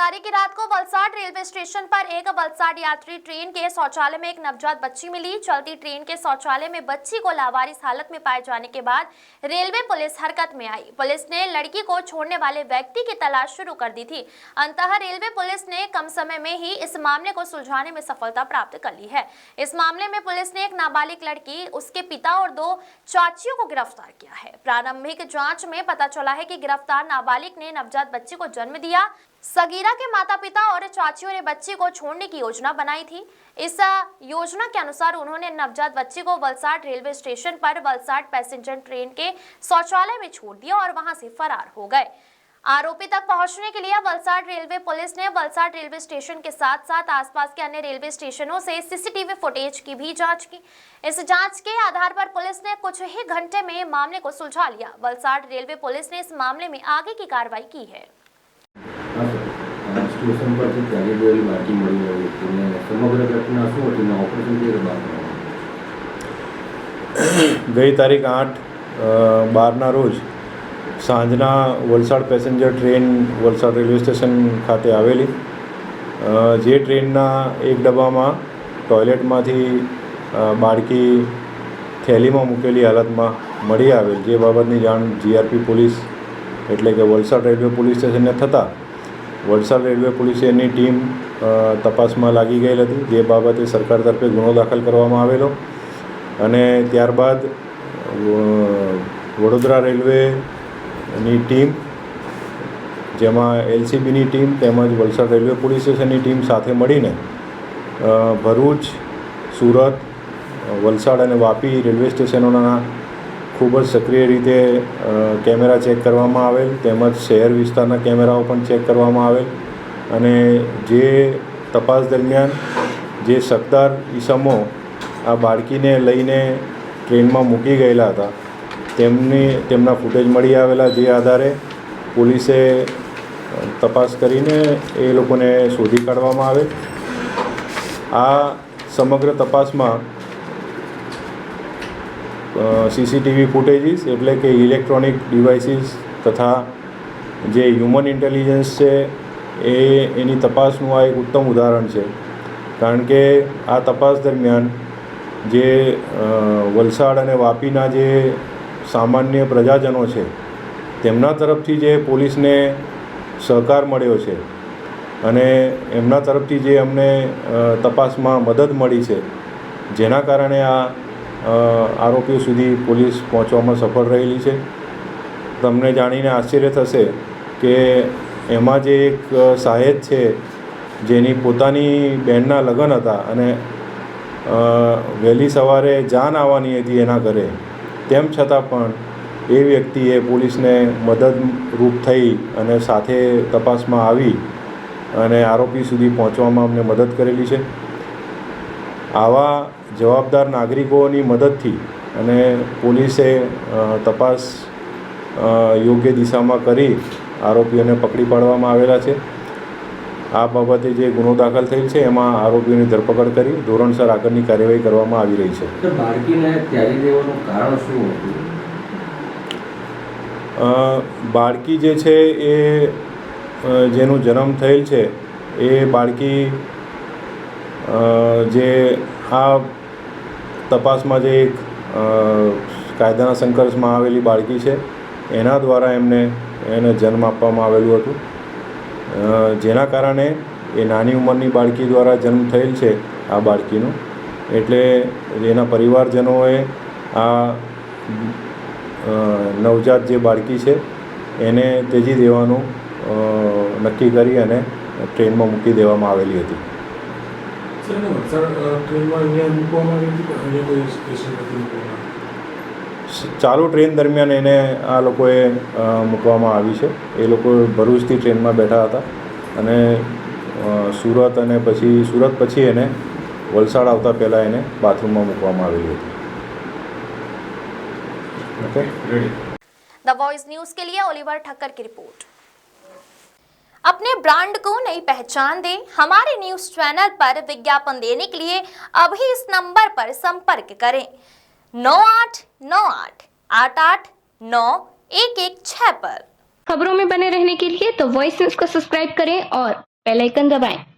तारीख की रात को वलसाड रेलवे स्टेशन पर एक वलसाड यात्री ट्रेन के शौचालय में एक नवजात बच्ची मिली। चलती ट्रेन के शौचालय में बच्ची को लावारिस हालत में पाए जाने के बाद रेलवे पुलिस हरकत में आई। पुलिस ने लड़की को छोड़ने वाले व्यक्ति की तलाश शुरू कर दी थी। अंततः रेलवे पुलिस ने कम समय में ही इस मामले को सुलझाने में सफलता प्राप्त कर ली है। इस मामले में पुलिस ने एक नाबालिग लड़की, उसके पिता और 2 चाचियों को गिरफ्तार किया है। प्रारंभिक जांच में पता चला है कि गिरफ्तार नाबालिग ने नवजात बच्ची को जन्म दिया। सगीरा के माता पिता और चाचियों ने बच्ची को छोड़ने की योजना बनाई थी। इस योजना के अनुसार उन्होंने नवजात बच्ची को वलसाड रेलवे स्टेशन पर वलसाड पैसेंजर ट्रेन के शौचालय में छोड़ दिया और वहां से फरार हो गए। आरोपी तक पहुंचने के लिए वलसाड रेलवे पुलिस ने वलसाड रेलवे स्टेशन के साथ साथ आसपास के अन्य रेलवे स्टेशनों से सीसीटीवी फुटेज की भी जांच की। इस जांच के आधार पर पुलिस ने कुछ ही घंटे में मामले को सुलझा लिया। वलसाड रेलवे पुलिस ने इस मामले में आगे की कार्रवाई की है। स्टेशन पर त्यागी गયેલી બાકી મળી આવી તેને સમગ્ર ઘટના શું હતી ને ઓપરેશન કેવી રીતે બહાર ગઈ તારીખ 8/12ના રોજ સાંજના Valsad passenger train Valsad railway station ખાતે આવેલી, જે ટ્રેનના એક ડબ્બામાં ટોયલેટમાંથી બાળકી થેલીમાં મૂકેલી હાલતમાં મળી આવેલ, જે બાબતની જાણ જીઆરપી પોલીસ એટલે કે વલસાડ રેલવે પોલીસ સ્ટેશનને થતાં વલસાડ રેલવે પોલીસની ટીમ તપાસમાં લાગી ગયેલ હતી, જે બાબતે સરકાર તરફે ગુનો દાખલ કરવામાં આવેલો અને ત્યારબાદ વડોદરા રેલવેની ટીમ, જેમાં એલસીબીની ટીમ તેમજ વલસાડ રેલવે પોલીસ સ્ટેશનની ટીમ સાથે મળીને ભરૂચ, સુરત, વલસાડ અને વાપી રેલવે સ્ટેશનોના ખૂબ જ સક્રિય રીતે કેમેરા ચેક કરવામાં આવેલ તેમજ શહેર વિસ્તારના કેમેરાઓ પણ ચેક કરવામાં આવેલ અને જે તપાસ દરમિયાન જે શકદાર ઈસમો આ બાળકીને લઈને ટ્રેનમાં મૂકી ગયેલા હતા તેમના ફૂટેજ મળી આવેલા, જે આધારે પોલીસે તપાસ કરીને એ લોકોને શોધી કાઢવામાં આવે। આ સમગ્ર તપાસમાં सीसीटीवी फूटेजीस એટલે કે ઇલેક્ટ્રોનિક ડિવાઇસીસ તથા જે હ્યુમન ઇન્ટેલિજન્સ છે એની તપાસનું આ એક ઉત્તમ ઉદાહરણ છે, કારણ કે આ તપાસ દરમિયાન જે વલસાડ અને વાપીના જે સામાન્ય પ્રજાજનો છે તેમના તરફથી જે પોલીસને સહકાર મળ્યો છે અને એમના તરફથી જે અમને તપાસમાં મદદ મળી છે, જેના કારણે આ આરોપીઓ સુધી પોલીસ પહોંચવામાં સફળ રહેલી છે। તમને જાણીને આશ્ચર્ય થશે કે એમાં જે એક સાહેબ છે જેની પોતાની બહેનના લગ્ન હતા અને વહેલી સવારે જાન આવવાની હતી એના ઘરે, તેમ છતાં પણ એ વ્યક્તિએ પોલીસને મદદરૂપ થઈ અને સાથે તપાસમાં આવી અને આરોપી સુધી પહોંચવામાં અમને મદદ કરેલી છે। આવા જવાબદાર નાગરિકોની મદદથી અને પોલીસે તપાસ યોગ્ય દિશામાં કરી આરોપીઓને પકડી પાડવામાં આવેલા છે। આ બાબતે જે ગુનો દાખલ થયેલ છે એમાં આરોપીઓની ધરપકડ કરી ધોરણસર આગળની કાર્યવાહી કરવામાં આવી રહી છે। બાળકીને ત્યાગી દેવાનું કારણ શું હતું? બાળકી જે છે એ જેનો જન્મ થયેલ છે એ બાળકી જે આ તપાસમાં જે એક કાયદાના સંઘર્ષમાં આવેલી બાળકી છે એના દ્વારા એને જન્મ આપવામાં આવેલું હતું, જેના કારણે એ નાની ઉંમરની બાળકી દ્વારા જન્મ થયેલ છે આ બાળકીનો, એટલે એના પરિવારજનોએ આ નવજાત જે બાળકી છે એને ત્યજી દેવાનું નક્કી કરી અને ટ્રેનમાં મૂકી દેવામાં આવેલી હતી। ચાલુ ટ્રેન દરમિયાન એને આ લોકોએ મૂકવામાં આવી છે। એ લોકો ભરૂચથી ટ્રેનમાં બેઠા હતા અને સુરત અને સુરત પછી એને વલસાડ આવતા પહેલાં એને બાથરૂમમાં મૂકવામાં આવેલી હતી। ओके, द वॉइस न्यूज के लिए ओलिवर ठक्कर की रिपोर्ट। अपने ब्रांड को नई पहचान दें। हमारे न्यूज चैनल पर विज्ञापन देने के लिए अभी इस नंबर पर संपर्क करें 9898889116 पर। खबरों में बने रहने के लिए तो वॉइस न्यूज को सब्सक्राइब करें और बेल आइकन दबाएं।